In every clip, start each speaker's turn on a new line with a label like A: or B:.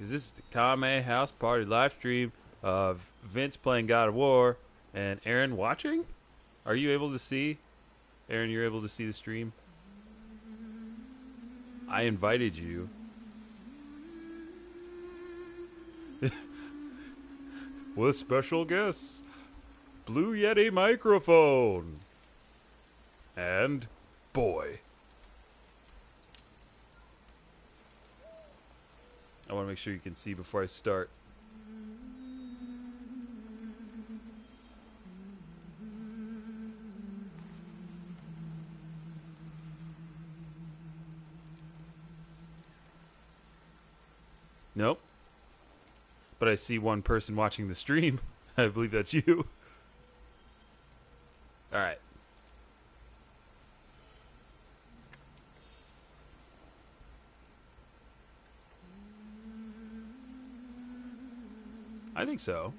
A: because this is the Kame House Party live stream of Vince playing God of War and Aaron watching. Are you able to see? Aaron, you're able to see the stream? I invited you. With special guests, Blue Yeti microphone, and boy. I want to make sure you can see before I start. Nope. But I see one person watching the stream. I believe that's you. All right. I think so.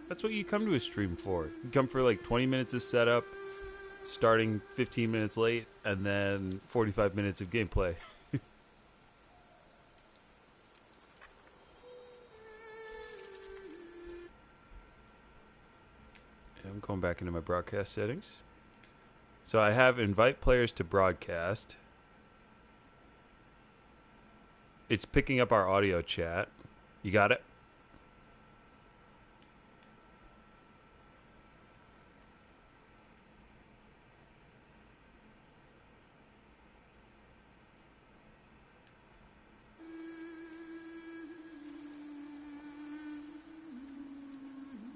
A: That's what you come to a stream for. You come for like 20 minutes of setup, starting 15 minutes late, and then 45 minutes of gameplay. I'm going back into my broadcast settings. So I have invite players to broadcast. It's picking up our audio chat. You got it?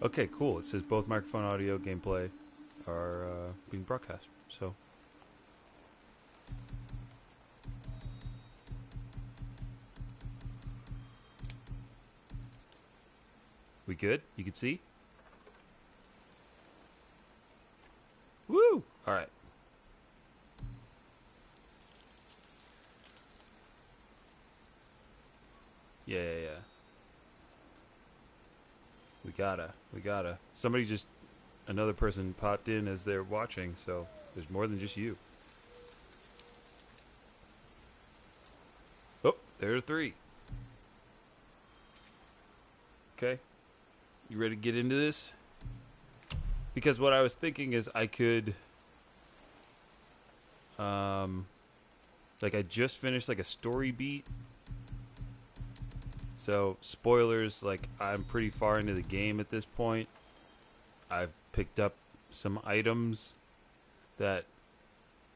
A: Okay, cool. It says both microphone, audio, gameplay are being broadcast. So, we good? You can see? Woo! All right. Yeah. We gotta. Somebody just, another person popped in as they're watching, so there's more than just you. Oh, there are 3. Okay. You ready to get into this? Because what I was thinking is I could, like I just finished like a story beat. So, spoilers, like, I'm pretty far into the game at this point. I've picked up some items that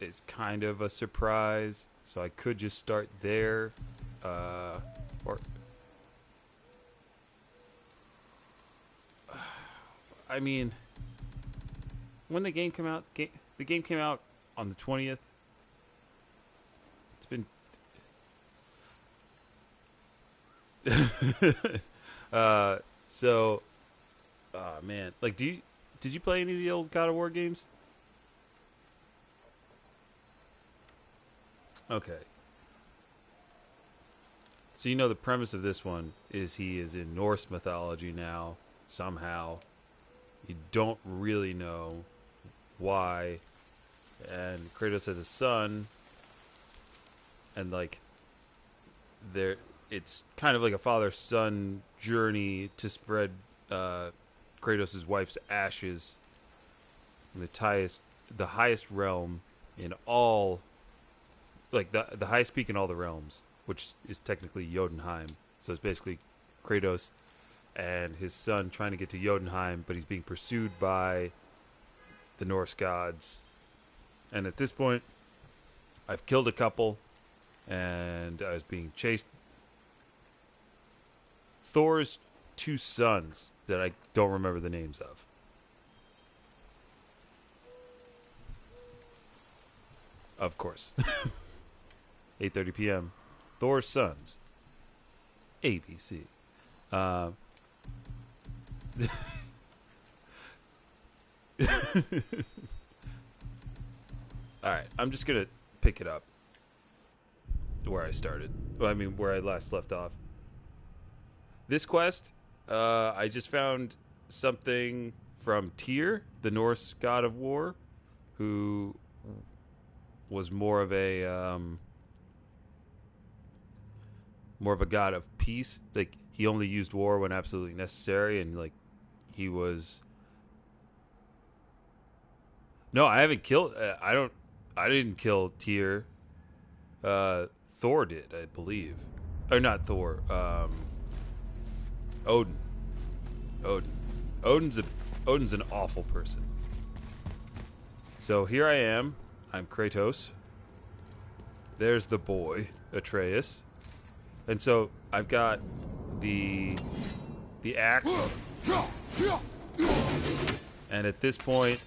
A: is kind of a surprise. So I could just start there. Or... I mean, when the game came out, the game came out on the 20th. It's been... man, like, did you play any of the old God of War games? Okay. So you know the premise of this one is he is in Norse mythology now, somehow. You don't really know why. And Kratos has a son, and like it's kind of like a father-son journey to spread Kratos' wife's ashes in the highest realm in all, like the highest peak in all the realms, which is technically Jotunheim. So it's basically Kratos and his son trying to get to Jotunheim, but he's being pursued by the Norse gods. And at this point, I've killed a couple, and I was being chased. Thor's 2 sons that I don't remember the names of. Of course. 8:30 p.m. Thor's sons. ABC. Alright, I'm just going to pick it up where I started. Well, I mean, where I last left off. This quest, I just found something from Tyr, the Norse god of war, who was more of more of a god of peace. Like, he only used war when absolutely necessary, and like he was. No, I haven't killed. I didn't kill Tyr. Thor did, I believe, or not Thor. Odin. Odin's an awful person. So here I am. I'm Kratos. There's the boy, Atreus. And so I've got the axe. And at this point,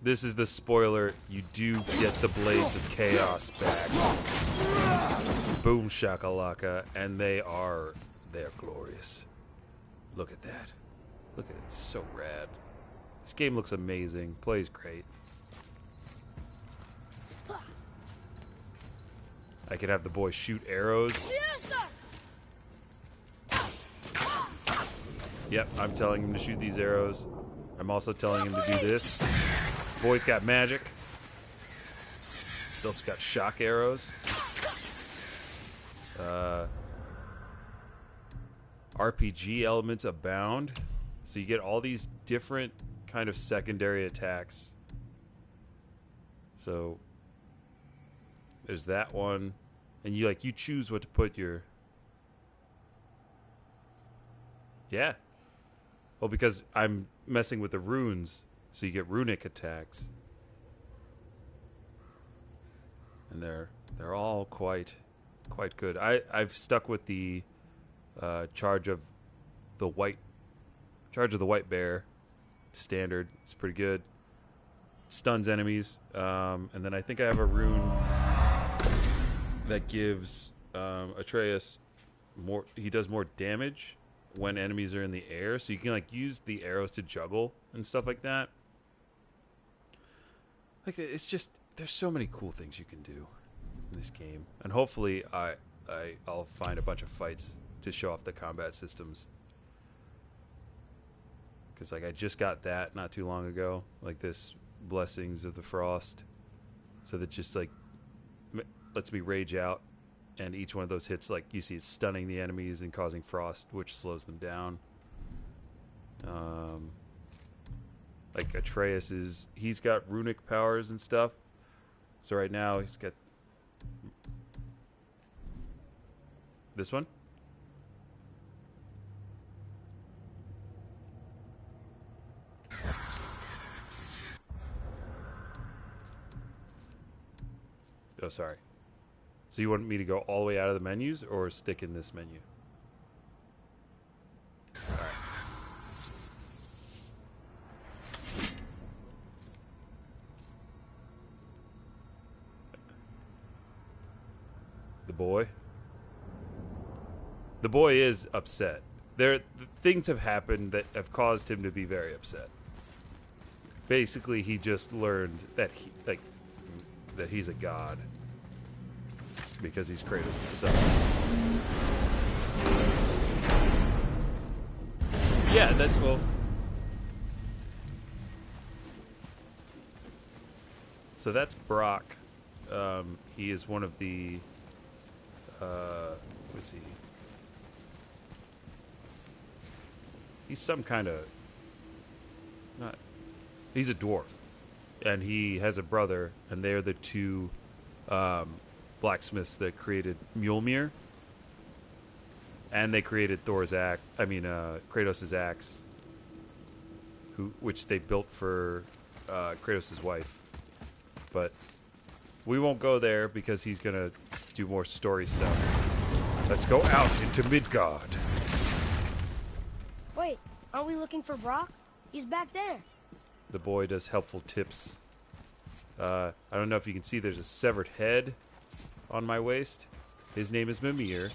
A: this is the spoiler, you do get the Blades of Chaos back. Boom shakalaka, and they're glorious. Look at that. Look at it, it's so rad. This game looks amazing, plays great. I could have the boy shoot arrows. Yep, I'm telling him to shoot these arrows. I'm also telling him to do this. Boy's got magic. He's also got shock arrows. RPG elements abound. So you get all these different kind of secondary attacks. So there's that one. And you choose what to put your... Yeah. Well, because I'm messing with the runes, so you get runic attacks. And they're all quite good. I've stuck with the charge of the white bear standard. It's pretty good. It stuns enemies. And then I think I have a rune that gives Atreus more. He does more damage when enemies are in the air, so you can use the arrows to juggle and stuff like that. It's just, there's so many cool things you can do in this game, and hopefully I'll find a bunch of fights to show off the combat systems, because I just got that not too long ago, this Blessings of the Frost, so that just lets me rage out. And each one of those hits, you see, it's stunning the enemies and causing frost, which slows them down. Atreus he's got runic powers and stuff. So right now he's got this one. Oh, sorry. So you want me to go all the way out of the menus or stick in this menu? All right. The boy. The boy is upset. Things have happened that have caused him to be very upset. Basically, he just learned that that he's a god. Because he's Kratos' son. Yeah, that's cool. So that's Brock. He is one of the... what's he? He's some kind of... He's a dwarf. And he has a brother, and they're the two... blacksmiths that created Mjolnir, and they created Kratos' axe, which they built for Kratos' wife. But we won't go there because he's gonna do more story stuff. Let's go out into Midgard.
B: Wait, aren't we looking for Brock? He's back there.
A: The boy does helpful tips. I don't know if you can see, there's a severed head on my waist. His name is Mimir.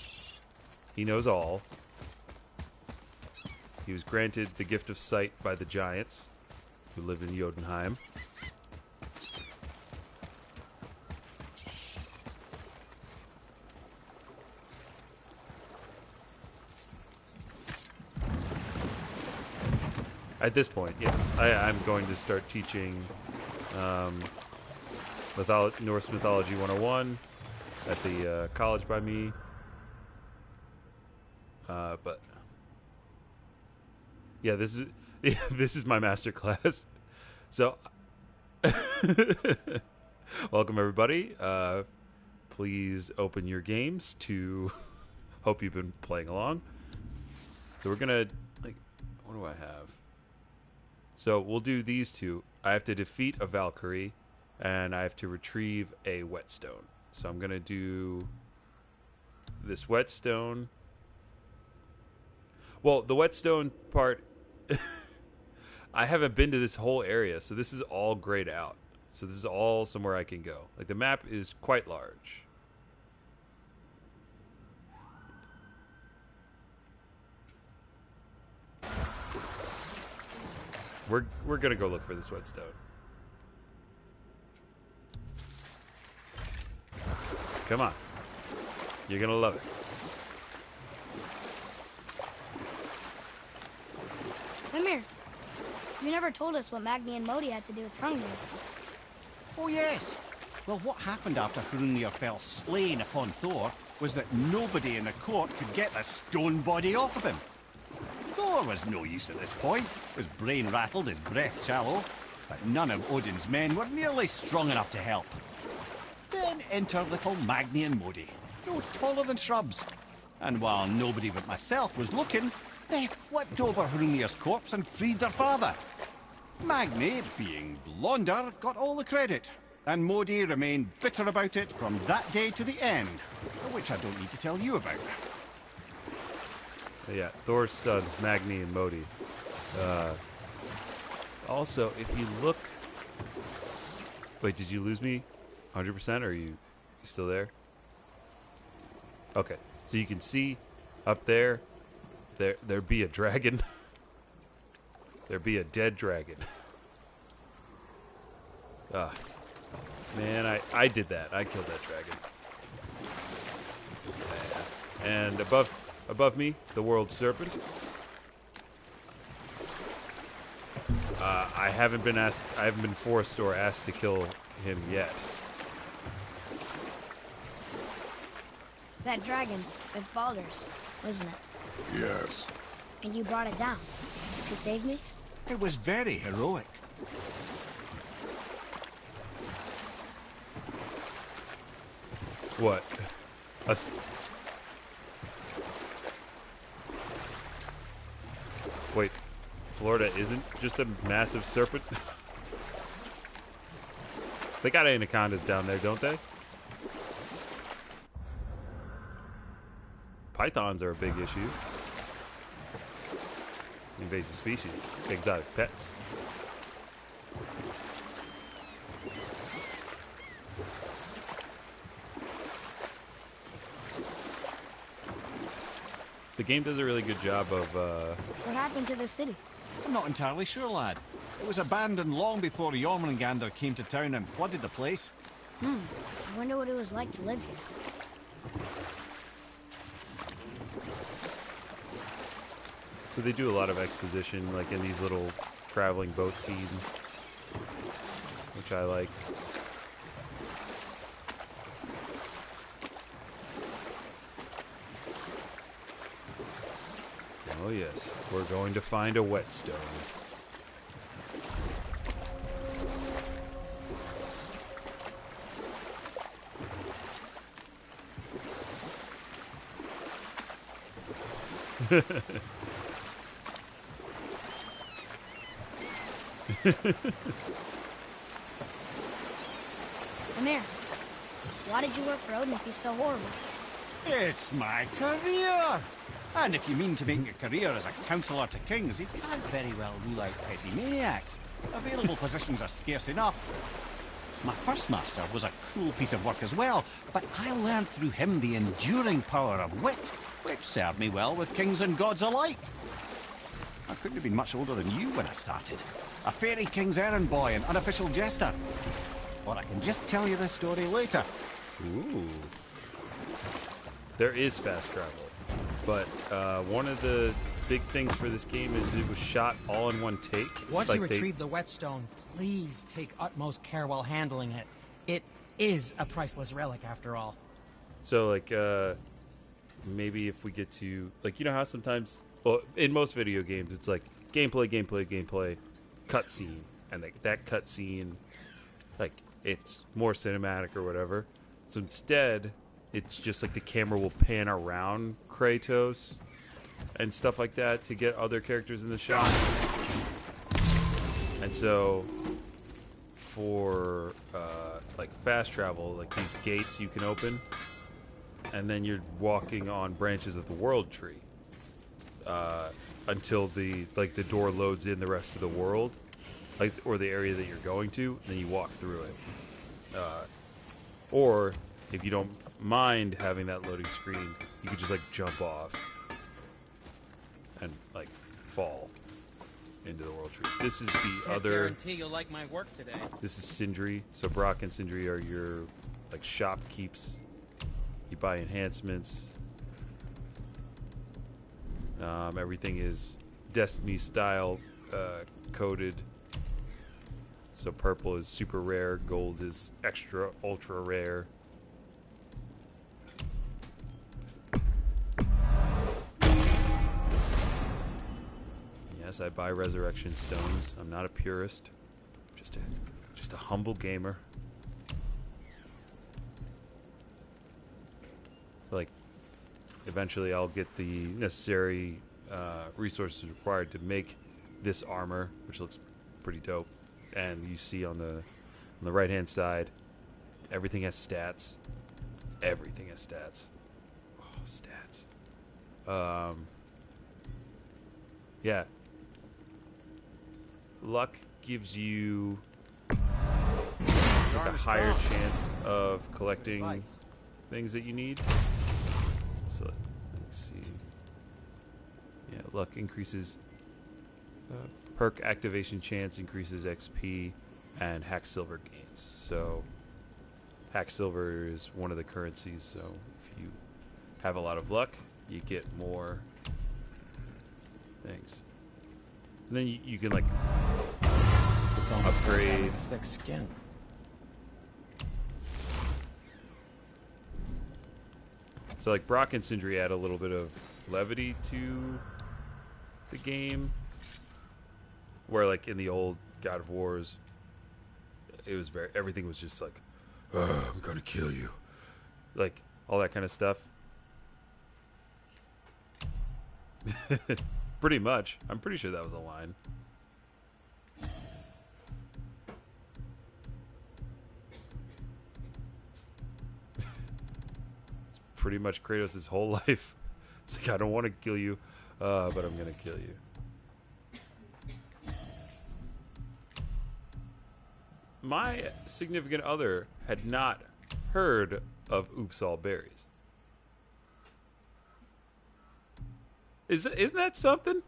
A: He knows all. He was granted the gift of sight by the giants who lived in Jotunheim. At this point, yes. I'm going to start teaching Norse Mythology 101 at the college by me. But yeah, this is my master class. So, welcome everybody. Please open your games to. Hope you've been playing along. So we're gonna what do I have? So we'll do these two. I have to defeat a valkyrie, and I have to retrieve a whetstone. So I'm gonna do this whetstone. Well, the whetstone part, I haven't been to this whole area, so this is all grayed out. So this is all somewhere I can go. Like, the map is quite large. We're gonna go look for this whetstone. Come on. You're gonna love it.
B: Come here. You never told us what Magni and Modi had to do with Hrungnir.
C: Oh, yes. Well, what happened after Hrungnir fell slain upon Thor was that nobody in the court could get the stone body off of him. Thor was no use at this point. His brain rattled, his breath shallow, but none of Odin's men were nearly strong enough to help. Then enter little Magni and Modi, no taller than shrubs. And while nobody but myself was looking, they flipped over Hrungnir's corpse and freed their father. Magni, being blonder, got all the credit, and Modi remained bitter about it from that day to the end, which I don't need to tell you about.
A: Yeah, Thor's sons, Magni and Modi. Also, if you look... Wait, did you lose me 100%, or are you still there? Okay, so you can see up there, there be a dragon. There be a dead dragon. Man, I did that. I killed that dragon. And above me, the world serpent. I haven't been forced or asked to kill him yet.
B: That dragon, it's Baldur's, wasn't it?
D: Yes.
B: And you brought it down to save me?
C: It was very heroic.
A: What? Wait, Florida isn't just a massive serpent? They got anacondas down there, don't they? Pythons are a big issue. Invasive species, exotic pets. The game does a really good job of,
B: What happened to the city?
C: I'm not entirely sure, lad. It was abandoned long before Jormungandr came to town and flooded the place.
B: I wonder what it was like to live here.
A: So they do a lot of exposition, like in these little traveling boat scenes, which I like. Oh yes, we're going to find a whetstone.
B: Come here. Why did you work for Odin if he's so horrible?
C: It's my career! And if you mean to make a career as a counsellor to kings, he can't very well rule out petty maniacs. Available positions are scarce enough. My first master was a cruel piece of work as well, but I learned through him the enduring power of wit, which served me well with kings and gods alike. I couldn't have been much older than you when I started. A fairy king's errand boy and unofficial jester. Or I can just tell you this story later.
A: Ooh. There is fast travel. But one of the big things for this game is it was shot all in one take.
E: Once you retrieve the whetstone, please take utmost care while handling it. It is a priceless relic, after all.
A: So, like, maybe if we get to, like, you know how sometimes, well, in most video games, it's like gameplay, cutscene, and like that cutscene, like, it's more cinematic or whatever. So instead, it's just like the camera will pan around Kratos and stuff like that to get other characters in the shot. And so for like fast travel, like these gates you can open, and then you're walking on branches of the world tree until the door loads in the rest of the world, like, or the area that you're going to, and then you walk through it. Or if you don't mind having that loading screen, you could just like jump off and like fall into the world tree. This is the
E: Can't
A: other.
E: guarantee you'll like my work today.
A: This is Sindri. So Brock and Sindri are your like shop keeps. You buy enhancements. Everything is Destiny style coded. So purple is super rare, gold is extra ultra rare. Yes, I buy resurrection stones. I'm not a purist. Just a humble gamer. Like, eventually I'll get the necessary resources required to make this armor, which looks pretty dope. And you see on the right hand side, everything has stats. Everything has stats. Oh, stats. Yeah. Luck gives you like a higher chance of collecting things that you need. So let's see. Yeah, luck increases. Perk activation chance increases XP, and hack silver gains. So hack silver is one of the currencies. So if you have a lot of luck, you get more things. And then you can like
E: It's almost like
A: upgrade.
E: having a thick skin.
A: So like Brock and Sindri add a little bit of levity to the game, where like in the old God of Wars, it was everything was just like, I'm gonna kill you, like all that kind of stuff. Pretty much. I'm pretty sure that was a line. Pretty much Kratos' whole life. It's like, I don't want to kill you, but I'm gonna kill you. My significant other had not heard of Oops All Berries. Isn't that something?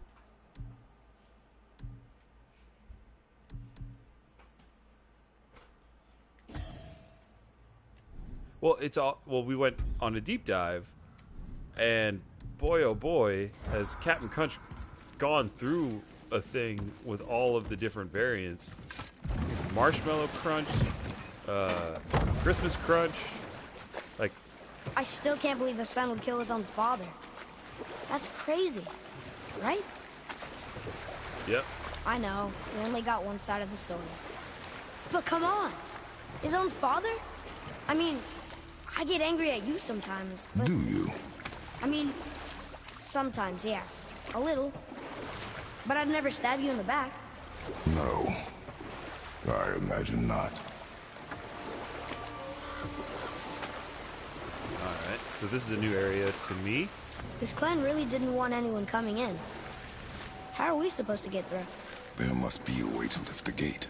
A: Well, we went on a deep dive, and boy, oh boy, has Captain Crunch gone through a thing with all of the different variants. There's Marshmallow Crunch, Christmas Crunch, like,
B: I still can't believe a son would kill his own father. That's crazy, right?
A: yep.
B: I know, we only got one side of the story. But come on, his own father? I mean, I get angry at you sometimes, but...
D: Do you?
B: I mean, sometimes, yeah. A little. But I'd never stab you in the back.
D: No. I imagine not.
A: Alright, so this is a new area to me.
B: This clan really didn't want anyone coming in. How are we supposed to get through?
D: There must be a way to lift the gate.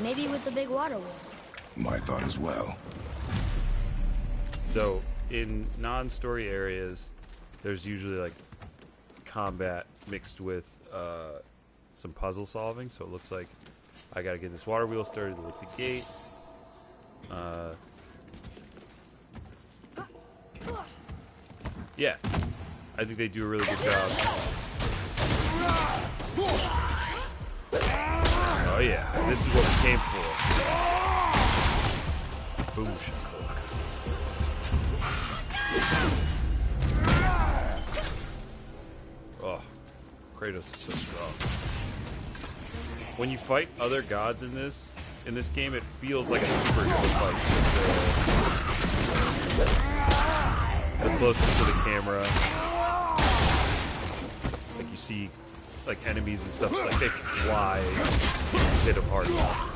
B: Maybe with the big water wheel.
D: My thought as well.
A: So, in non-story areas, there's usually like combat mixed with some puzzle solving. So it looks like I gotta get this water wheel started to lift the gate. Yeah, I think they do a really good job. Oh yeah, this is what we came for. Boom shakalaka. Oh, Kratos is so strong. When you fight other gods in this game, it feels like a superhero fight. The closest to the camera, like you see, like enemies and stuff, like they fly, hit them hard enough.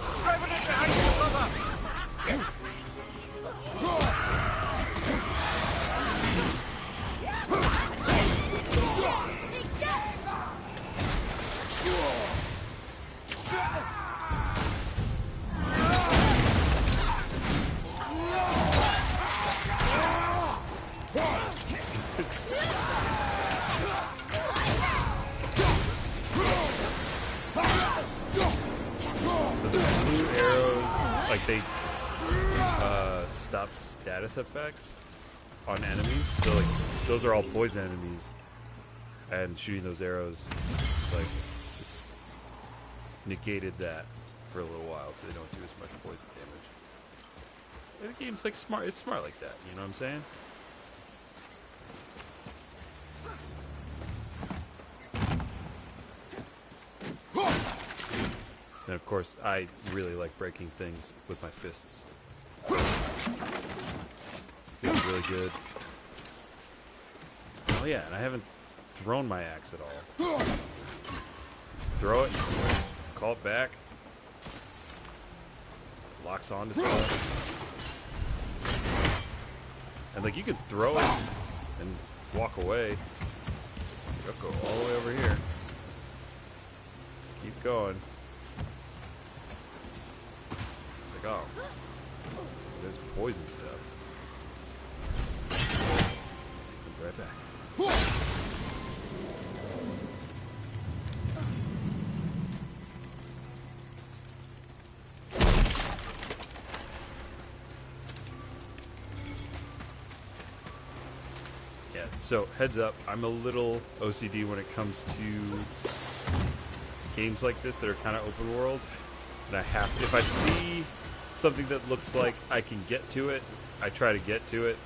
A: So the blue arrows, like they stop status effects on enemies. So like those are all poison enemies, and shooting those arrows like just negated that for a little while, so they don't do as much poison damage. And the game's like smart. It's smart like that. You know what I'm saying? And of course, I really like breaking things with my fists. Feels really good. Oh yeah, and I haven't thrown my axe at all. Just throw it, call it back. Locks onto stuff. And like you can throw it and just walk away. You'll go all the way over here. Keep going. It's like, oh, there's poison stuff. Comes right back. Yeah, so heads up, I'm a little OCD when it comes to games like this that are kind of open world. And I have to, if I see something that looks like I can get to it, I try to get to it.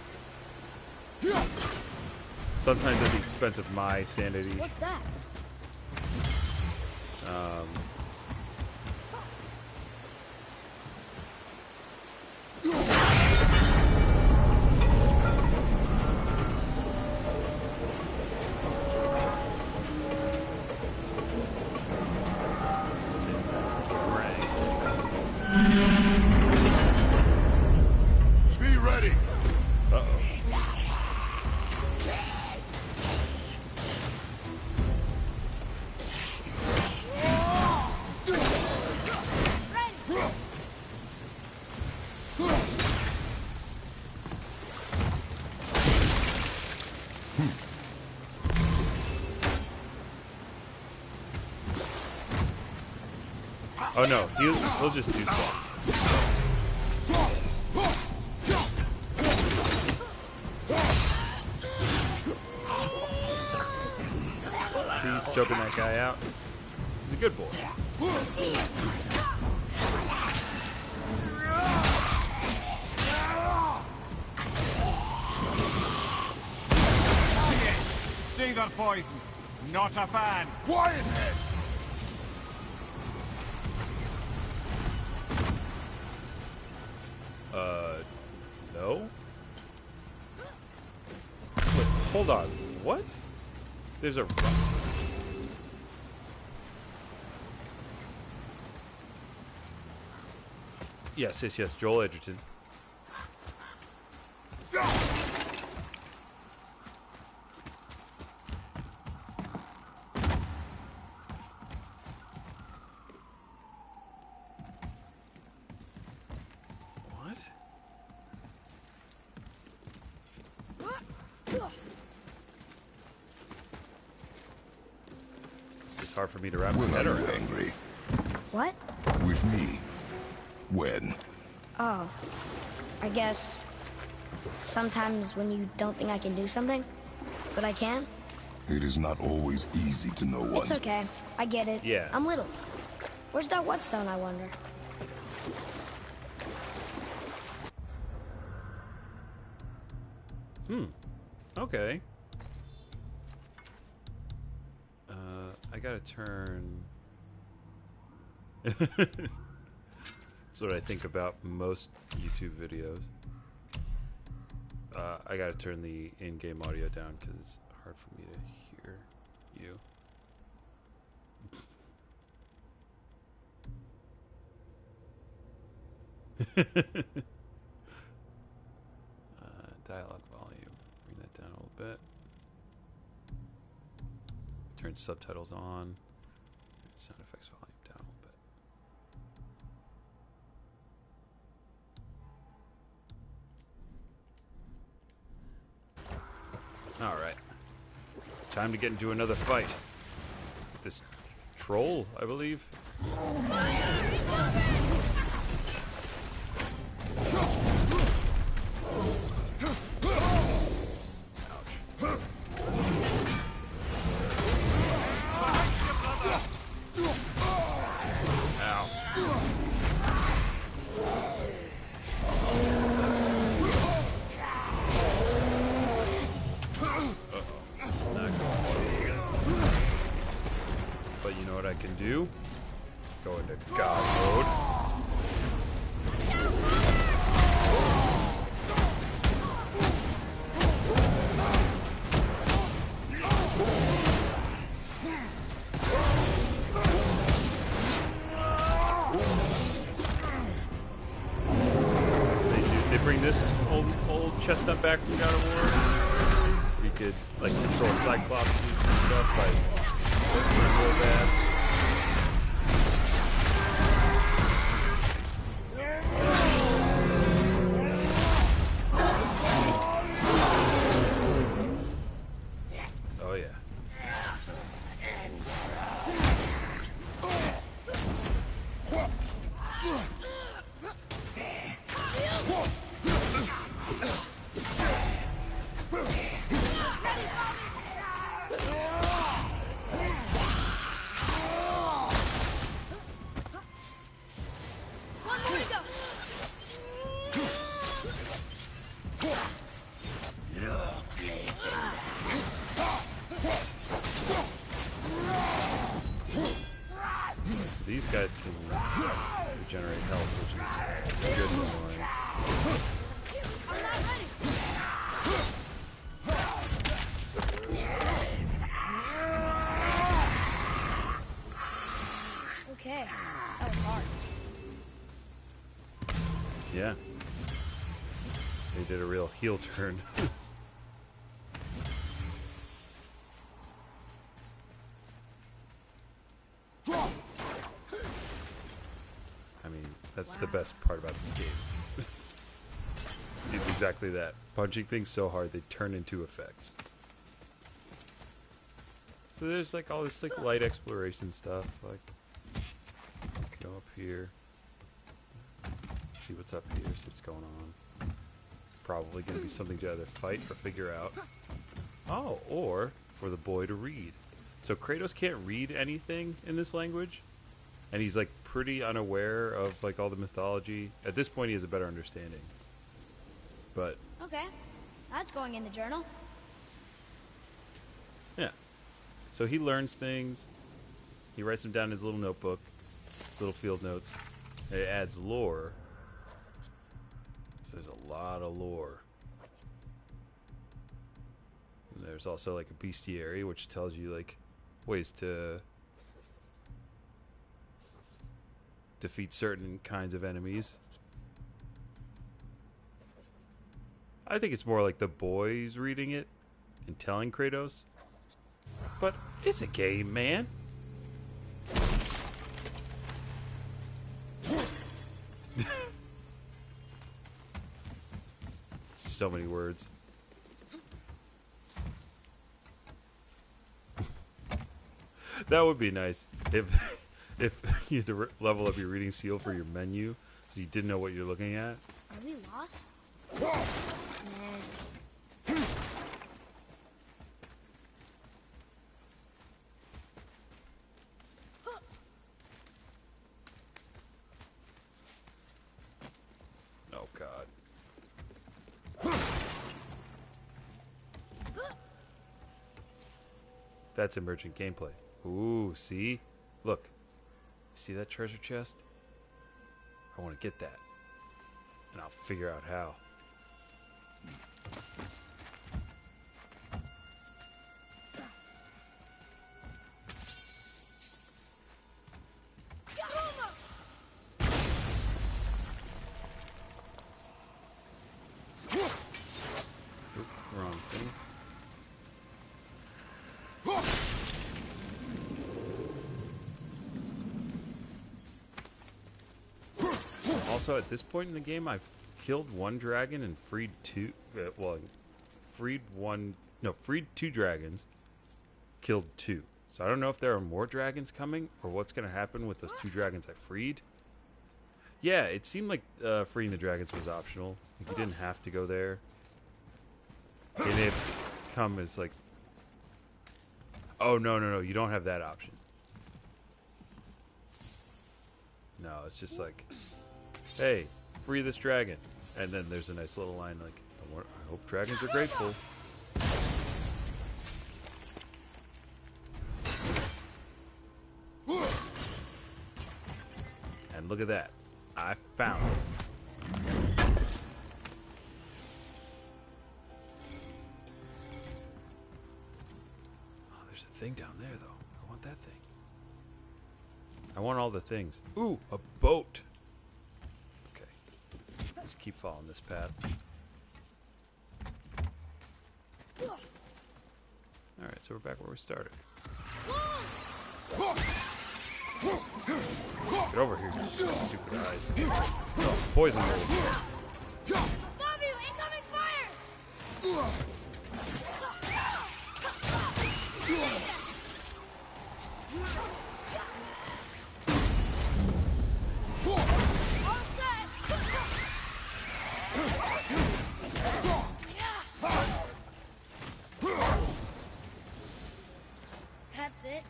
A: Sometimes at the expense of my sanity.
B: What's that?
D: Be ready.
A: Uh-oh. Oh no, he'll just do stuff. See, choking that guy out. He's a good boy.
C: See their poison. Not a fan.
D: Quiet head.
A: No? Wait, hold on. What? There's a... Yes, Joel Edgerton. What? It's just hard for me to wrap my
D: When
A: head
D: are you
A: around.
D: angry?
B: What?
D: With me. When?
B: Oh, I guess sometimes when you don't think I can do something, but I can.
D: It is not always easy to know what.
B: It's okay. I get it.
A: Yeah.
B: I'm little. Where's that whetstone, I wonder?
A: Okay. I gotta turn... That's what I think about most YouTube videos. I gotta turn the in-game audio down because it's hard for me to hear you. Dialogue volume. Bring that down a little bit. Turn subtitles on. Sound effects volume down a little bit. Alright. Time to get into another fight. With this troll, I believe. But you know what I can do? Go into God mode. They bring this old chestnut back from God of War. You could like control Cyclops and stuff by real bad. Oh yeah. These guys can regenerate health, which is good and annoying.
B: I'm not ready. Okay, that was hard.
A: Yeah. They did a real heel turn. I mean, that's the best part about this game. It's exactly that. Punching things so hard they turn into effects. So there's like all this like light exploration stuff. Like, go up here. See what's up here, see what's going on. Probably going to be something to either fight or figure out. Oh, or for the boy to read. So Kratos can't read anything in this language, and he's like pretty unaware of like all the mythology. At this point, he has a better understanding. But
B: Okay, that's going in the journal.
A: yeah, so he learns things. He writes them down in his little notebook, his little field notes. It adds lore. So there's a lot of lore. And there's also like a bestiary, which tells you like ways to defeat certain kinds of enemies. I think it's more like the boys reading it and telling Kratos. But it's a game, man. So many words. That would be nice if you had to level up your reading skill for your menu, so you didn't know what you're looking at.
B: Are we lost? Man.
A: Oh God. That's emergent gameplay. Ooh, see? Look. See that treasure chest? I want to get that. And I'll figure out how. Oop, wrong thing. Also, at this point in the game, I've killed one dragon and freed two. Freed two dragons, killed two. So I don't know if there are more dragons coming or what's going to happen with those two dragons I freed. Yeah, it seemed like freeing the dragons was optional. Like, you didn't have to go there. And it come as like, oh no, you don't have that option. No, it's just like, hey, free this dragon. And then there's a nice little line like, I hope dragons are grateful. And look at that. I found it. Oh, there's a thing down there, though. I want that thing. I want all the things. Ooh, a boat. Just keep following this path. Alright, so we're back where we started. Get over here, you stupid eyes. Poison wolf.
B: Bobby, incoming fire! All set! That's it.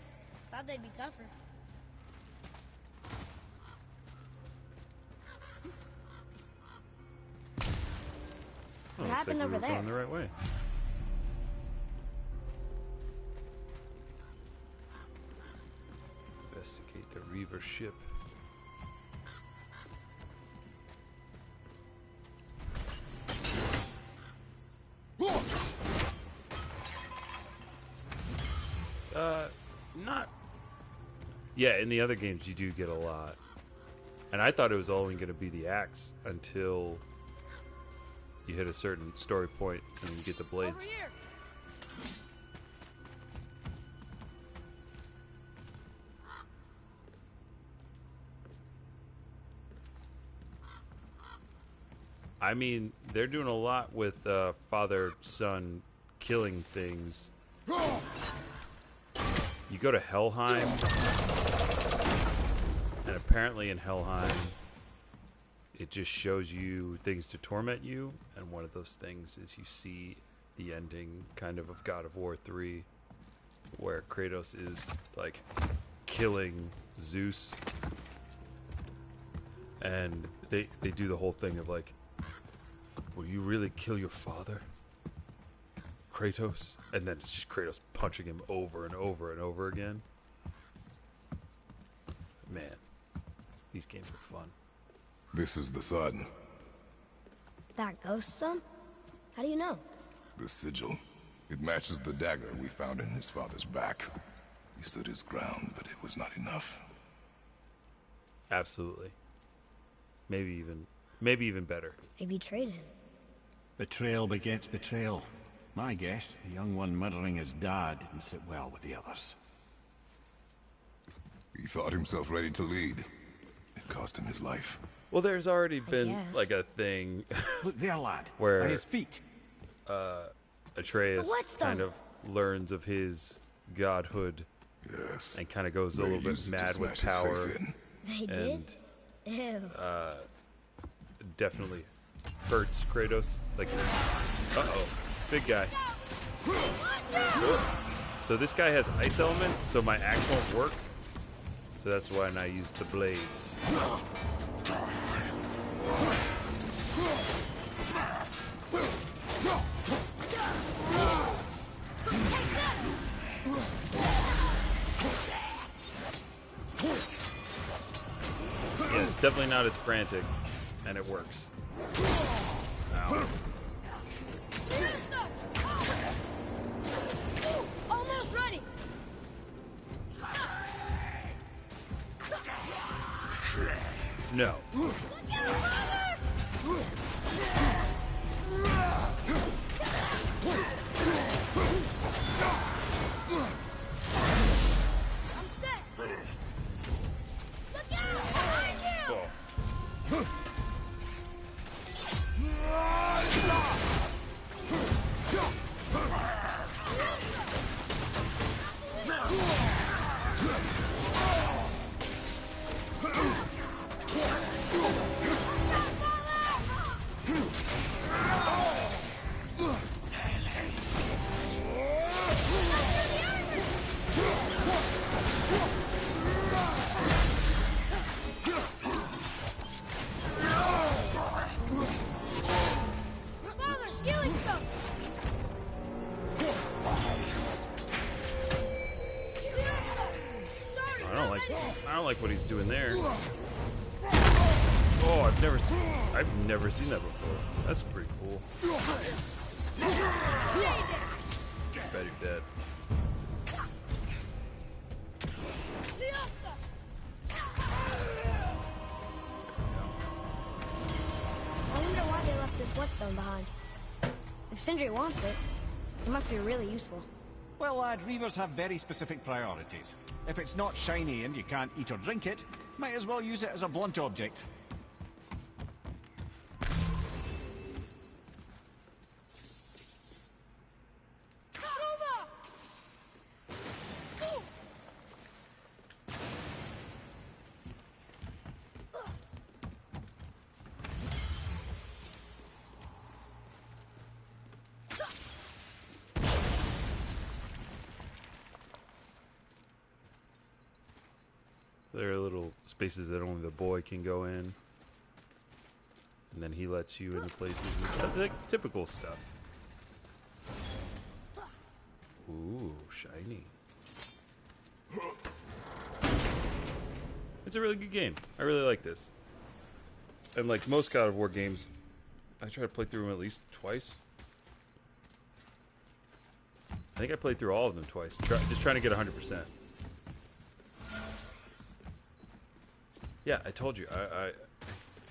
B: Thought they'd be tougher.
A: Oh,
B: What happened over there?
A: Going the right way. Investigate the Reaver ship. Not. Yeah, in the other games you do get a lot. And I thought it was only going to be the axe until you hit a certain story point and you get the blades.
B: Over here.
A: I mean, they're doing a lot with father-son killing things. You go to Helheim, and apparently in Helheim, it just shows you things to torment you, and one of those things is you see the ending kind of God of War 3, where Kratos is, like, killing Zeus, and they do the whole thing of, like, will you really kill your father, Kratos? And then it's just Kratos punching him over and over and over again. Man, these games are fun.
D: This is the sun.
B: That ghost son? How do you know?
D: The sigil. It matches the dagger we found in his father's back. He stood his ground, but it was not enough.
A: Absolutely. Maybe even better.
B: They betrayed him.
C: Betrayal begets betrayal. My guess, the young one murdering his dad didn't sit well with the others.
D: He thought himself ready to lead. It cost him his life.
A: Well, there's already been
B: guess.
A: like a thing
C: Look there, lad.
A: Where-
C: At his feet.
A: Atreus
B: The whetstone.
A: kind of learns of his godhood
D: Yes.
A: and kind of goes a
D: They
A: little bit
D: used it to
A: mad with
D: smash his
A: power.
D: face in.
B: They did?
A: And
B: Ew.
A: definitely hurts Kratos. Like, uh-oh, big guy. So this guy has ice element, so my axe won't work. So that's why I use the blades. definitely not as frantic, and it works. Ow.
B: Almost ready.
A: No.
B: I'm set. Look out! Behind you!
A: Oh.
B: Father, healing stuff. Sorry,
A: I don't like what he's doing there. Oh, I've never seen that before. That's pretty cool. Bet you're dead.
B: I wonder why they left this whetstone behind. If Sindri wants it, it must be really useful.
C: Well, lad, reavers have very specific priorities. If it's not shiny and you can't eat or drink it, might as well use it as a blunt object.
A: There are little spaces that only the boy can go in. And then he lets you into places and stuff. Like typical stuff. Ooh, shiny. It's a really good game. I really like this. And like most God of War games, I try to play through them at least twice. I think I played through all of them twice. Just trying to get 100%. Yeah, I told you. I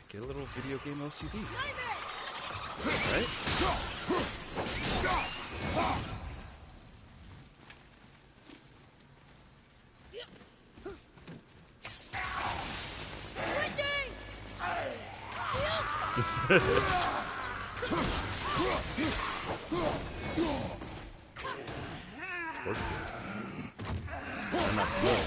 A: get a little video game OCD. Right? I'm not cool.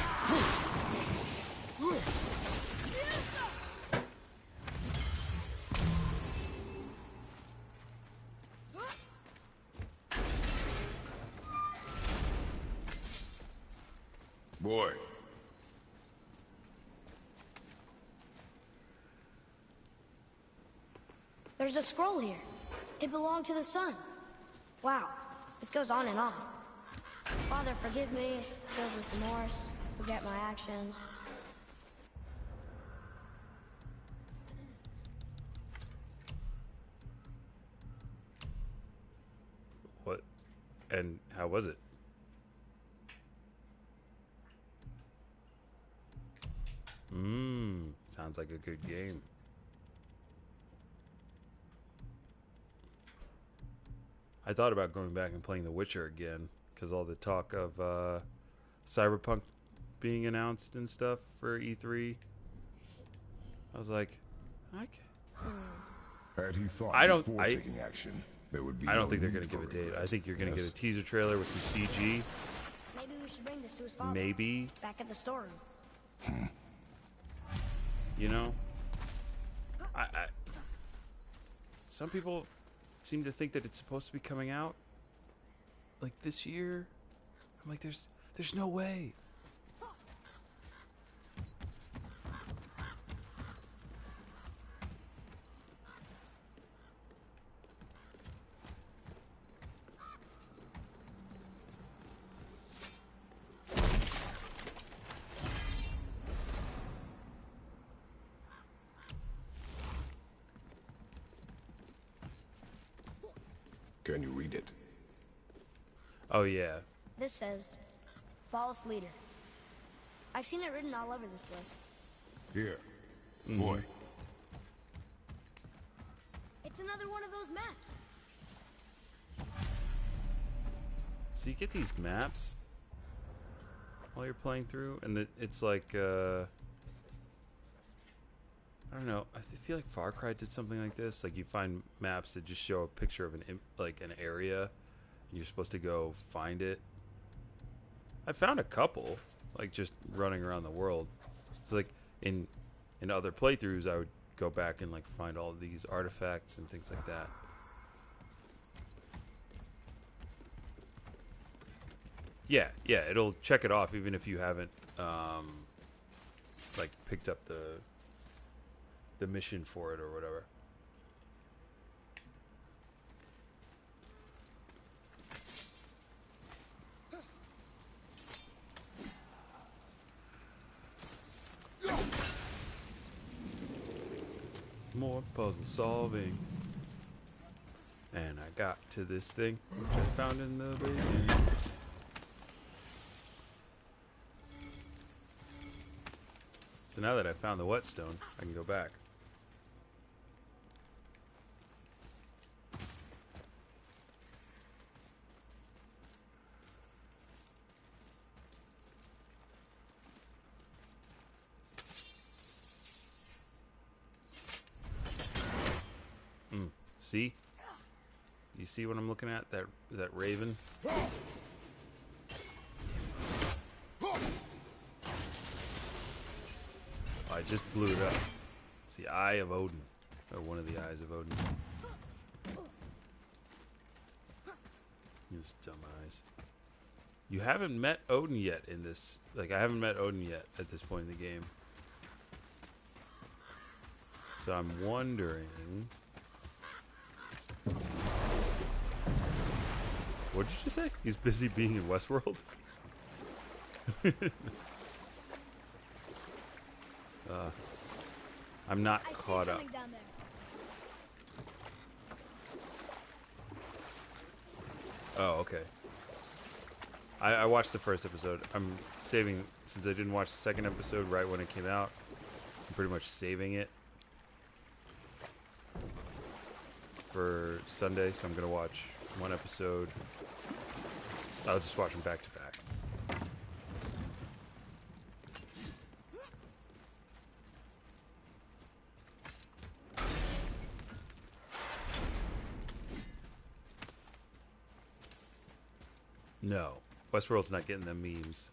D: Boy.
B: There's a scroll here. It belonged to the sun. Wow, this goes on and on. Father, forgive me, filled with remorse, forget my actions.
A: What? And how was it? Sounds like a good game. I thought about going back and playing The Witcher again because all the talk of Cyberpunk being announced and stuff for E3. I was like,
D: Had he thought before taking action, there would be
A: I don't
D: no
A: think they're
D: need
A: going to give a
D: for
A: date.
D: regret.
A: I think you're going to
D: Yes.
A: get a teaser trailer with some CG.
B: Maybe we should bring this to his father.
A: Maybe.
B: Back at the storeroom.
A: You know? Some people seem to think that it's supposed to be coming out like this year. I'm like, there's no way.
D: Can you read it?
A: Oh, yeah.
B: This says, false leader. I've seen it written all over this place.
D: Here. Boy.
B: It's another one of those maps.
A: So you get these maps while you're playing through, and it's like, I don't know. I feel like Far Cry did something like this. Like you find maps that just show a picture of an area, and you're supposed to go find it. I found a couple, like just running around the world. It's like in other playthroughs, I would go back and like find all these artifacts and things like that. Yeah, it'll check it off even if you haven't like picked up the mission for it or whatever. More puzzle solving. And I got to this thing, which I found in the basement. So now that I found the whetstone, I can go back. See? You see what I'm looking at? That raven? I just blew it up. It's the Eye of Odin. Or one of the Eyes of Odin. Those dumb eyes. You haven't met Odin yet in this. Like, I haven't met Odin yet at this point in the game. So I'm wondering... What did you just say? He's busy being in Westworld? I'm not caught up.
B: Down there.
A: Oh, okay. I watched the first episode. I'm saving, since I didn't watch the second episode right when it came out, I'm pretty much saving it for Sunday, so I'm going to watch one episode. I'll just watch them back to back. No, Westworld's not getting them memes.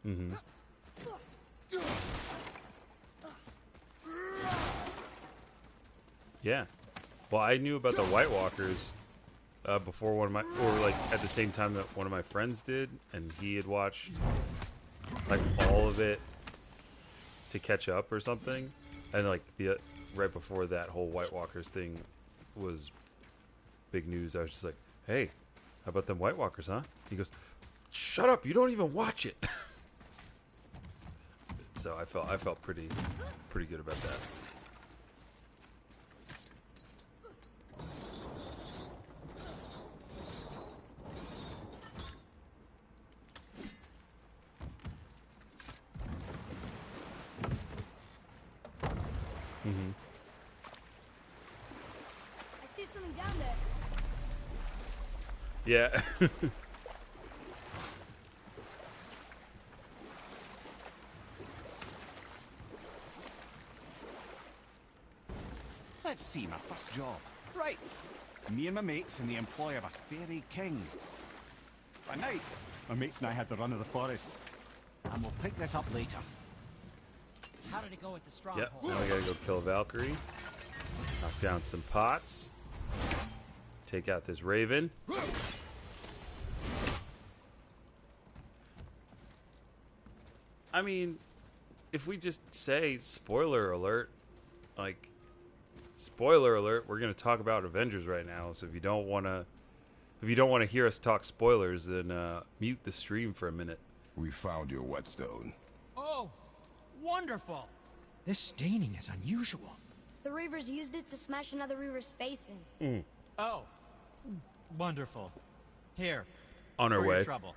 A: Mm-hmm. Yeah. Well, I knew about the White Walkers before one of my, or like at the same time that one of my friends did, and he had watched like all of it to catch up or something, and like the right before that whole White Walkers thing was big news, I was just like, "Hey, how about them White Walkers, huh?" He goes, "Shut up! You don't even watch it." So I felt pretty good about that. Mm-hmm.
B: I see something down there.
A: Yeah.
C: Let's see, my first job. Right. Me and my mates in the employ of a fairy king. By night, my mates and I had the run of the forest.
E: And we'll pick this up later. How did it go at the stronghold?
A: Yep. Now we gotta go kill a Valkyrie. Knock down some pots. Take out this raven. I mean, if we just say spoiler alert, like spoiler alert, we're gonna talk about Avengers right now. So if you don't wanna hear us talk spoilers, then mute the stream for a minute.
D: We found your whetstone.
E: Oh, wonderful. This staining is unusual.
B: The Reavers used it to smash another Reaver's face in.
E: Oh. Wonderful. Here.
A: On our
E: for your
A: way.
E: trouble.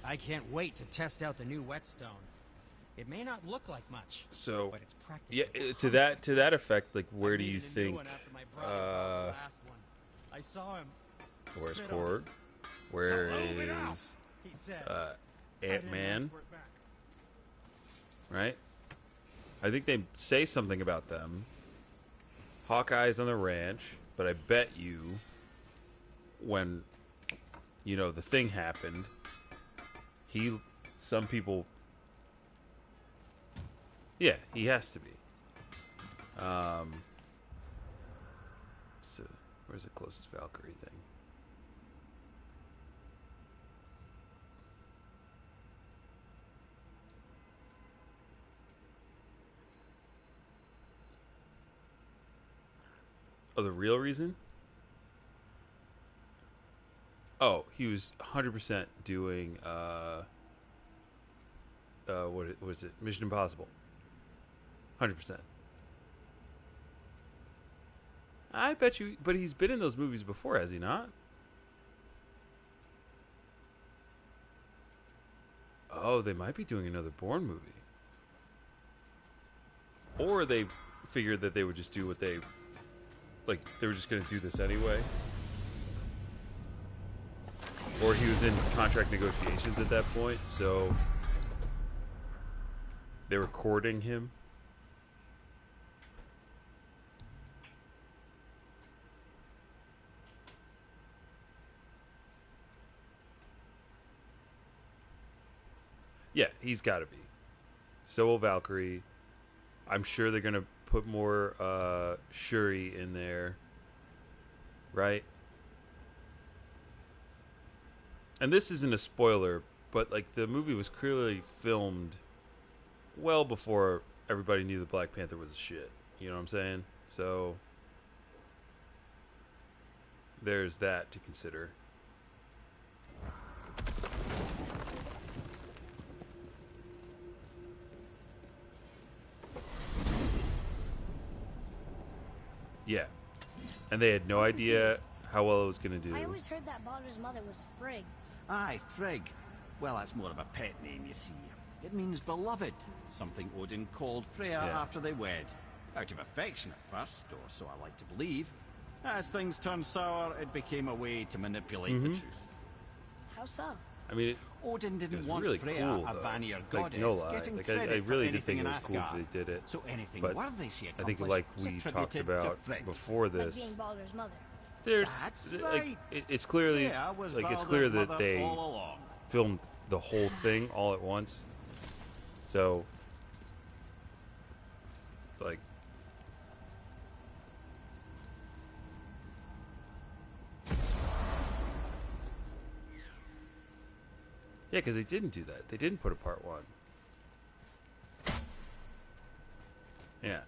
E: I can't wait to test out the new whetstone. It may not look like much,
A: So,
E: but it's practical.
A: yeah, to that effect, like, where do you think?
E: I saw him.
A: Where's
E: spit on
A: Korg? Where
E: So move it up,
A: is
E: he said.
A: Ant-Man? Right? I think they say something about them. Hawkeye's on the ranch, but I bet you when, you know, the thing happened, some people, yeah, he has to be. So, where's the closest Valkyrie thing? Oh, the real reason? Oh, he was 100% doing, what was it? Mission Impossible. 100%. I bet you, but he's been in those movies before, has he not? Oh, they might be doing another Bourne movie. Or they figured that they would just do what they... Like, they were just going to do this anyway. Or he was in contract negotiations at that point, so... They were courting him. Yeah, he's got to be. So will Valkyrie. I'm sure they're going to put more Shuri in there. Right? And this isn't a spoiler, but like the movie was clearly filmed well before everybody knew that Black Panther was a shit. You know what I'm saying? So there's that to consider. Yeah. And they had no idea how well it was going to do.
B: I always heard that Baldur's mother was Frigg.
C: Aye, Frigg. Well, that's more of a pet name, you see. It means beloved, something Odin called Freya after they wed. Out of affection at first, or so I like to believe. As things turned sour, it became a way to manipulate the truth.
B: How so?
A: I mean,
C: Odin didn't
A: was
C: want
A: really
C: Freya,
A: cool,
C: a
A: though.
C: Vanir
A: Like,
C: goddess,
A: no lie.
C: getting
A: Like,
C: credit
A: I
C: for
A: really did
C: anything
A: think it
C: in
A: was cool
C: Asgard.
A: that they did it.
C: So anything
A: But
C: worthy she
A: I think,
C: accomplished
A: like
C: was
A: we talked
C: attributed to
A: about
C: Frigg.
A: before
B: Like
A: this,
B: being Baldur's mother.
A: there's
C: That's
A: like
C: right.
A: it's clearly
C: Freya was
A: like it's
C: Baldur's
A: clear that
C: mother
A: they
C: all along.
A: filmed the whole thing all at once. So, like, yeah, because they didn't do that. They didn't put a part one. Yeah.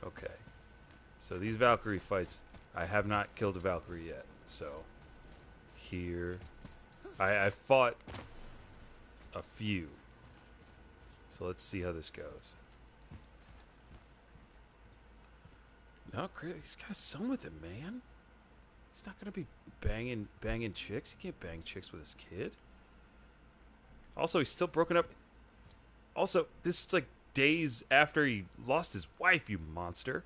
A: Okay. So these Valkyrie fights, I have not killed a Valkyrie yet. So here, I fought a few. So let's see how this goes. No, he's got a son with him, man. He's not gonna be banging chicks. He can't bang chicks with his kid. Also, he's still broken up. Also, this is like days after he lost his wife, you monster.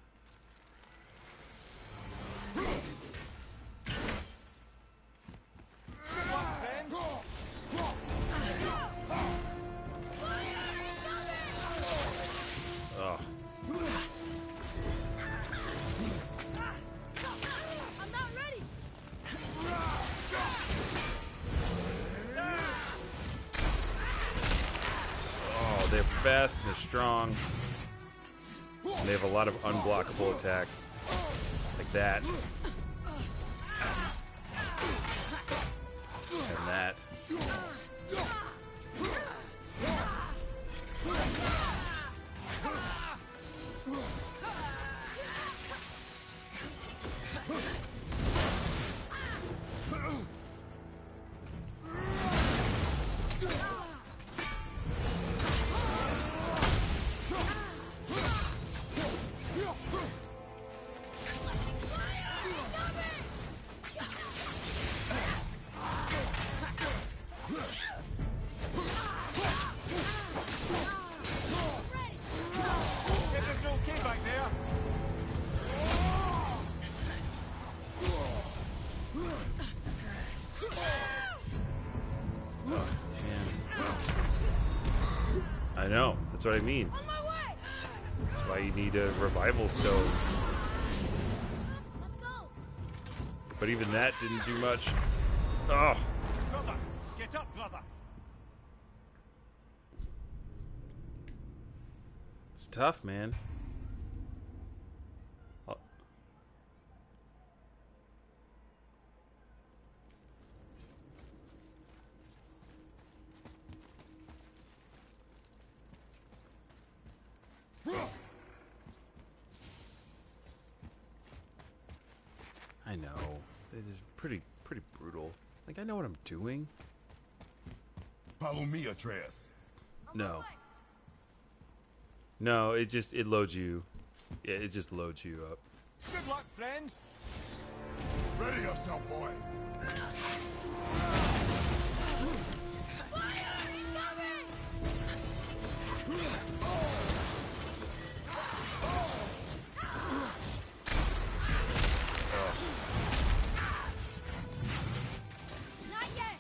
A: Oh.
B: I'm not ready.
A: Oh, they're fast, they're strong. And they have a lot of unblockable attacks. Like that. And that. know. That's what I mean.
B: On my way!
A: That's why you need a revival stone.
B: Let's go!
A: But even that didn't do much. Oh,
C: Brother, get up, brother.
A: it's tough, man. Oh. I know. It is pretty brutal. Like, I know what I'm doing.
D: Follow me, Atreus.
A: No. No, it loads you. Yeah, it just loads you up.
C: Good luck, friends.
D: Ready yourself, boy.
B: Not yet!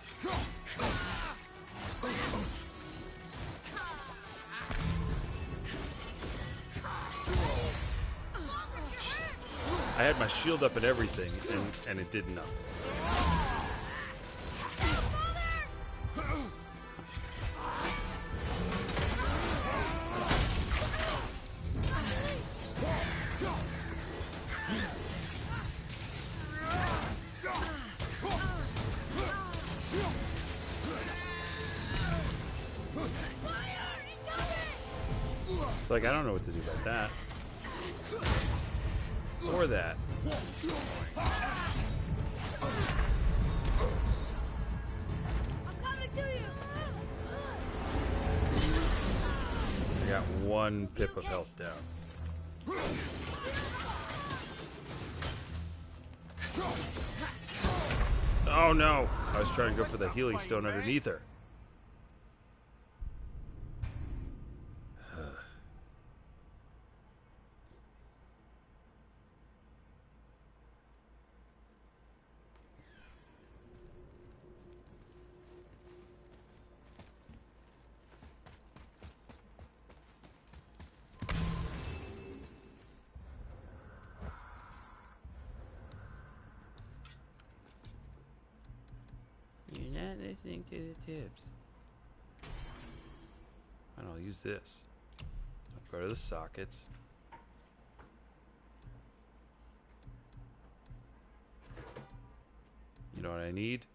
A: I had my shield up and everything, and it did nothing. It's like, I don't know what to do about that. Or that.
B: I'm coming to you!
A: I got one pip of health down. Oh no! I was trying to go for the healing stone underneath her. You're not listening to the tips. And I'll use this. I'll go to the sockets. You know what I need?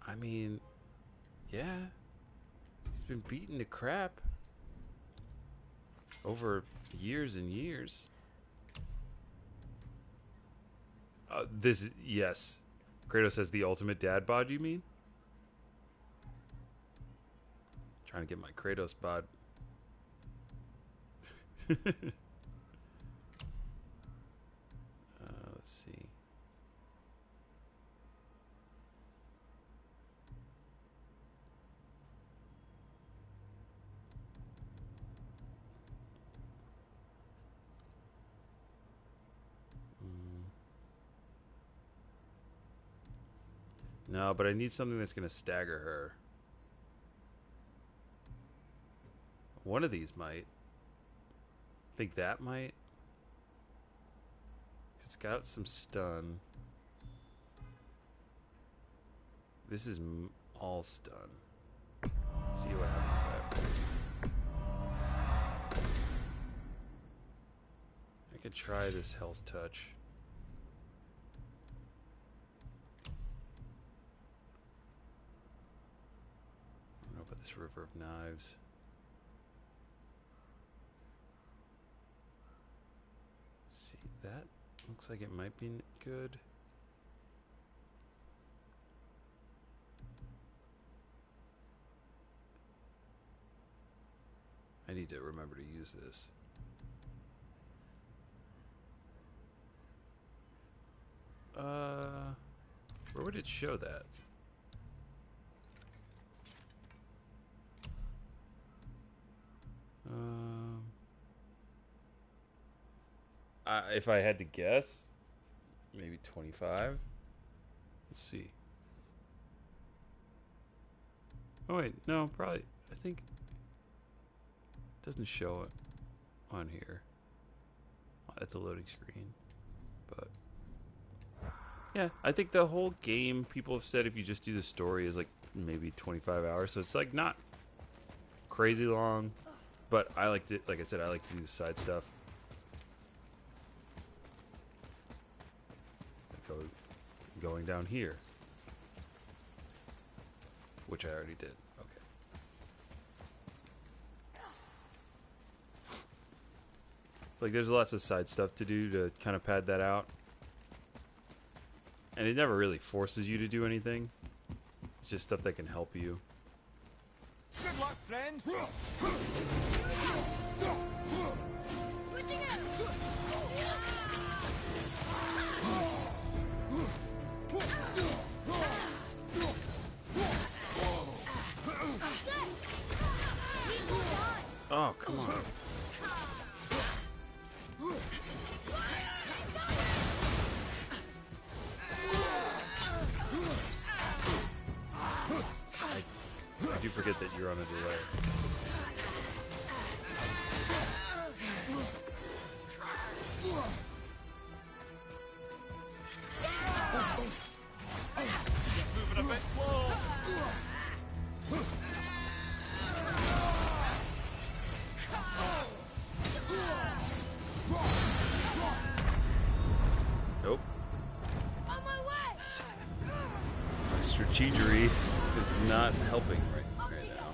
A: I mean, yeah. He's been beaten to crap over years and years. Yes. Kratos has the ultimate dad bod, you mean? Trying to get my Kratos bod. Let's see. No, but I need something that's going to stagger her. One of these might. I think that might. It's got some stun. This is all stun. Let's see what happens with that. I could try this Hell's Touch. I don't know about this River of Knives. Let's see, that looks like it might be good. I need to remember to use this. Where would it show that? If I had to guess, maybe 25. Let's see. Oh wait, no, probably. I think it doesn't show it on here at the loading screen. But yeah, I think the whole game, people have said if you just do the story, is like maybe 25 hours. So it's like not crazy long, but I liked it. Like I said, I like to do the side stuff. Going down here, which I already did. Okay. Like there's lots of side stuff to do to kind of pad that out. And it never really forces you to do anything. It's just stuff that can help you.
C: Good luck, friends.
A: Oh, come on. I do forget that you're on a delay.
C: Moving a bit slow.
A: Nope.
B: On my way!
A: My strategery is not helping right now.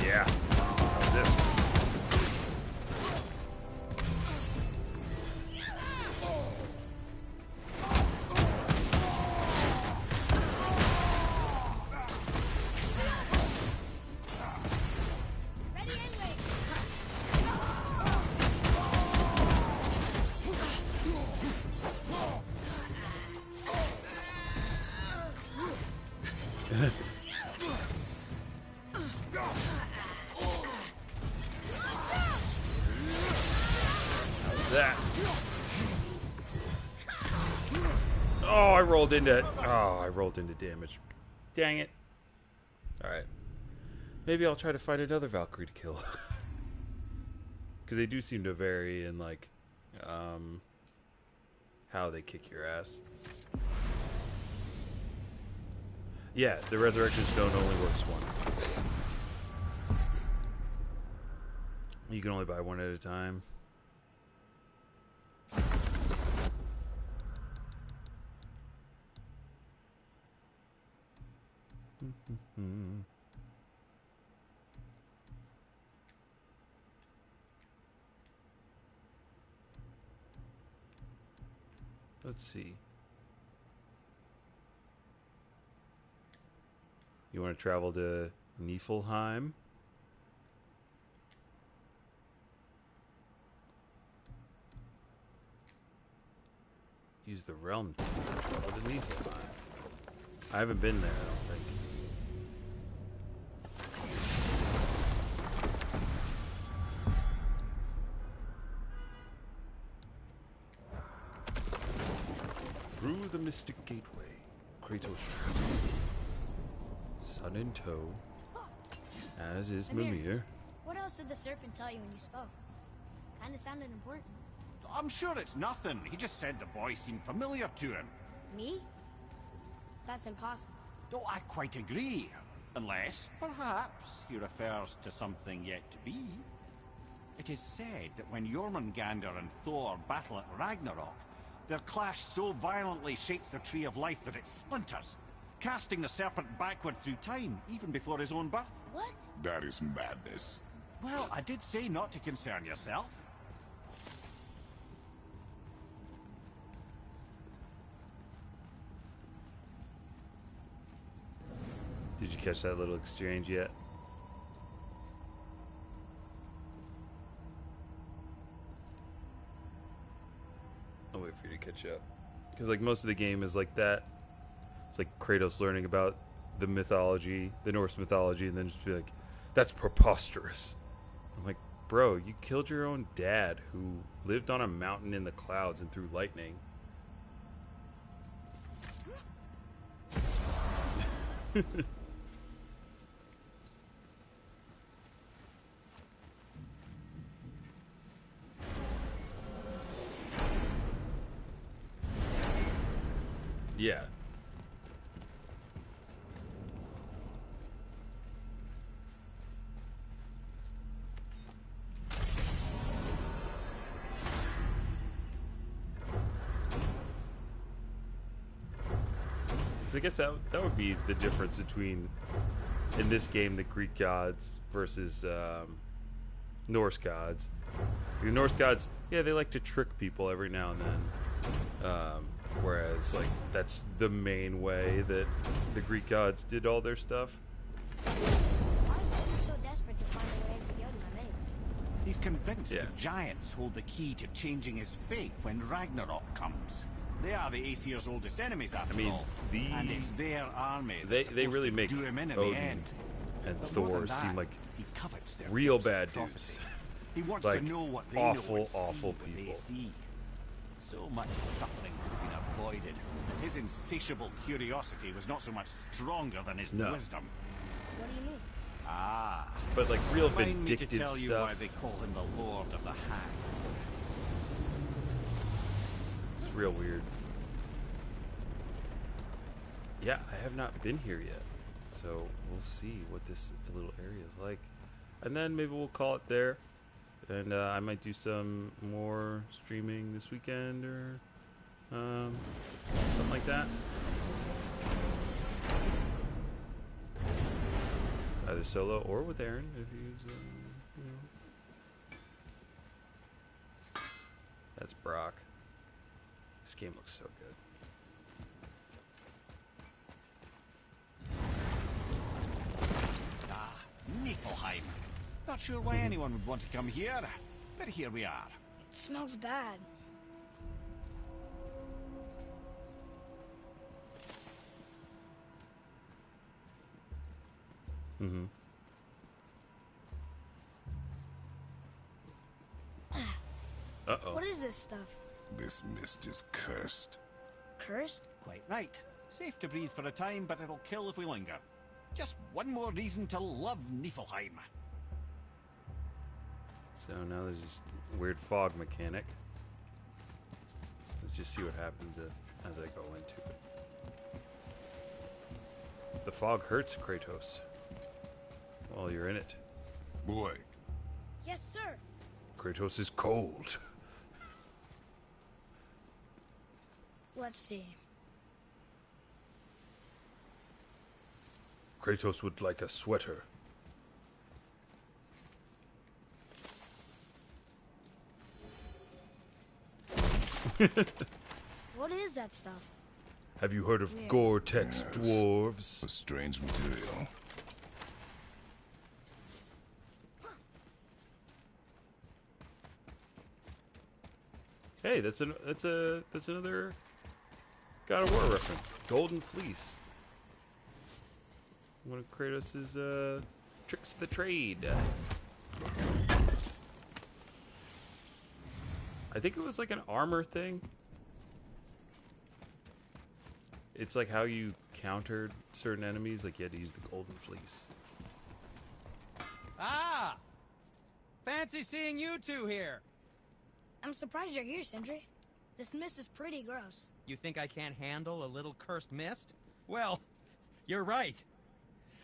A: Yeah. How's this?
B: Ready and wait.
A: That. Oh, I rolled into. Oh, I rolled into damage. Dang it. All right. Maybe I'll try to find another Valkyrie to kill. Because they do seem to vary in like how they kick your ass. Yeah, the resurrection stone only works once. You can only buy one at a time. Let's see. You want to travel to Niflheim? Use the realm to travel to Niflheim. I haven't been there, I don't think. Through the Mystic Gateway, Kratos travels. Sun in tow, as is Mimir.
B: What else did the serpent tell you when you spoke? Kinda sounded important.
C: I'm sure it's nothing. He just said the boy seemed familiar to him.
B: Me? That's impossible.
C: Don't I quite agree? Unless, perhaps, he refers to something yet to be. It is said that when Jormungandr and Thor battle at Ragnarok, their clash so violently shakes the Tree of Life that it splinters, casting the serpent backward through time, even before his own birth.
B: What?
D: That is madness.
C: Well, I did say not to concern yourself.
A: Did you catch that little exchange yet? I'll wait for you to catch up. Because like most of the game is like that. It's like Kratos learning about the mythology, the Norse mythology, and then just be like, that's preposterous. I'm like, bro, you killed your own dad who lived on a mountain in the clouds and threw lightning. Yeah. So I guess that would be the difference between, in this game, the Greek gods versus Norse gods. The Norse gods, yeah, they like to trick people every now and then. Whereas, like, that's the main way that the Greek gods did all their stuff.
B: Why is he so desperate to find a way into Jotunheim anyway?
C: He's convinced
A: Yeah.
C: the giants hold the key to changing his fate when Ragnarok comes. They are the Aesir's oldest enemies, after all. And it's their army that's
A: They really
C: supposed
A: make
C: to do him in the
A: Odin
C: end.
A: and
C: But more
A: Thor
C: than that,
A: seem like
C: he covets their
A: real
C: gifts of
A: bad
C: prophecy.
A: dudes.
C: He wants
A: Like,
C: to know what they
A: awful,
C: know and see
A: awful
C: what they
A: people.
C: see. So much suffering could have been avoided. His insatiable curiosity was not so much stronger than his
A: No.
C: wisdom.
B: What do you mean?
C: Ah.
A: But like real
C: Remind me to
A: vindictive
C: tell you why
A: stuff.
C: they call him the Lord of the Hang.
A: It's real weird. Yeah, I have not been here yet. So we'll see what this little area is like. And then maybe we'll call it there. And I might do some more streaming this weekend or something like that. Either solo or with Aaron if he's, you know. That's Brock. This game looks so good.
C: Ah, Niflheim. Not sure why anyone would want to come here, but here we are.
B: It smells bad.
A: Mm-hmm. Uh-oh.
B: What is this stuff?
D: This mist is cursed.
B: Cursed?
C: Quite right. Safe to breathe for a time, but it'll kill if we linger. Just one more reason to love Niflheim.
A: So now there's this weird fog mechanic. Let's just see what happens as I go into it. The fog hurts Kratos while you're in it.
D: Boy,
B: Yes, sir.
A: Kratos is cold.
B: Let's see.
A: Kratos would like a sweater.
B: What is that stuff?
A: Have you heard of
B: Weird.
A: Gore-Tex
D: Yes.
A: dwarves?
D: a strange material.
A: Hey, that's another God of War reference. Golden Fleece. One of Kratos' tricks of the trade. I think it was like an armor thing. It's like how you countered certain enemies, like you had to use the Golden Fleece.
E: Ah! Fancy seeing you two here.
B: I'm surprised you're here, Sindri. This mist is pretty gross.
E: You think I can't handle a little cursed mist? Well, you're right.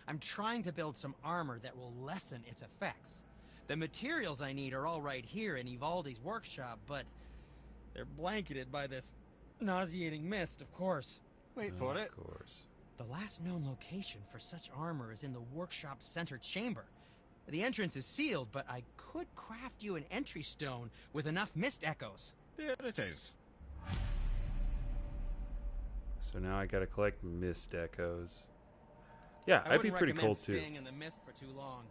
E: I'm trying to build some armor that will lessen its effects. The materials I need are all right here in Ivaldi's workshop, but they're blanketed by this nauseating mist, of course.
C: Wait for it.
A: Of course.
E: The last known location for such armor is in the workshop's center chamber. The entrance is sealed, but I could craft you an entry stone with enough mist echoes.
C: There it is.
A: So now I gotta collect mist echoes. Yeah,
E: I
A: I'd be
E: wouldn't
A: pretty
E: recommend
A: cool too.
E: staying in the mist for too long.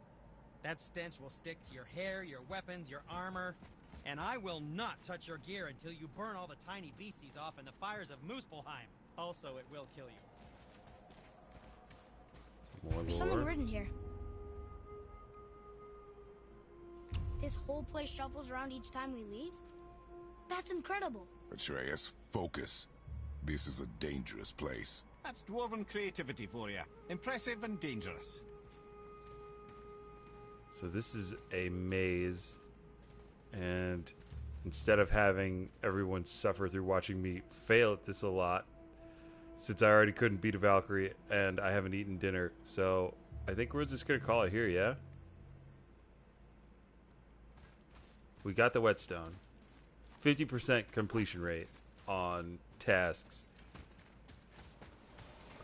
E: That stench will stick to your hair, your weapons, your armor, and I will not touch your gear until you burn all the tiny beasties off in the fires of Muspelheim. Also, it will kill you.
A: More
B: There's something
A: lore.
B: written here. This whole place shuffles around each time we leave? That's incredible.
D: Atreus, focus. This is a dangerous place.
C: That's dwarven creativity for you. Impressive and dangerous.
A: So this is a maze, and instead of having everyone suffer through watching me fail at this a lot, since I already couldn't beat a Valkyrie and I haven't eaten dinner, so I think we're just gonna call it here, yeah? We got the whetstone. 50% completion rate on tasks.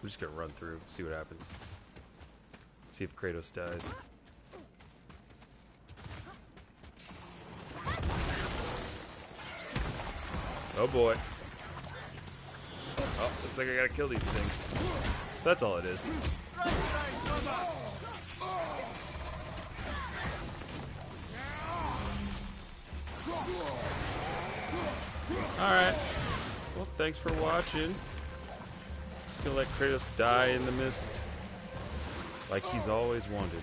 A: I'm just gonna run through, see what happens. See if Kratos dies. Oh boy. Oh, looks like I gotta kill these things. So that's all it is. Alright. Well, thanks for watching. Just gonna let Kratos die in the mist. Like he's always wanted.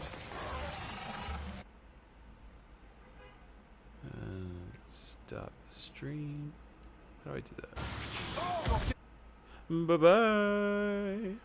A: Stop the stream. How do I do that? Bye-bye.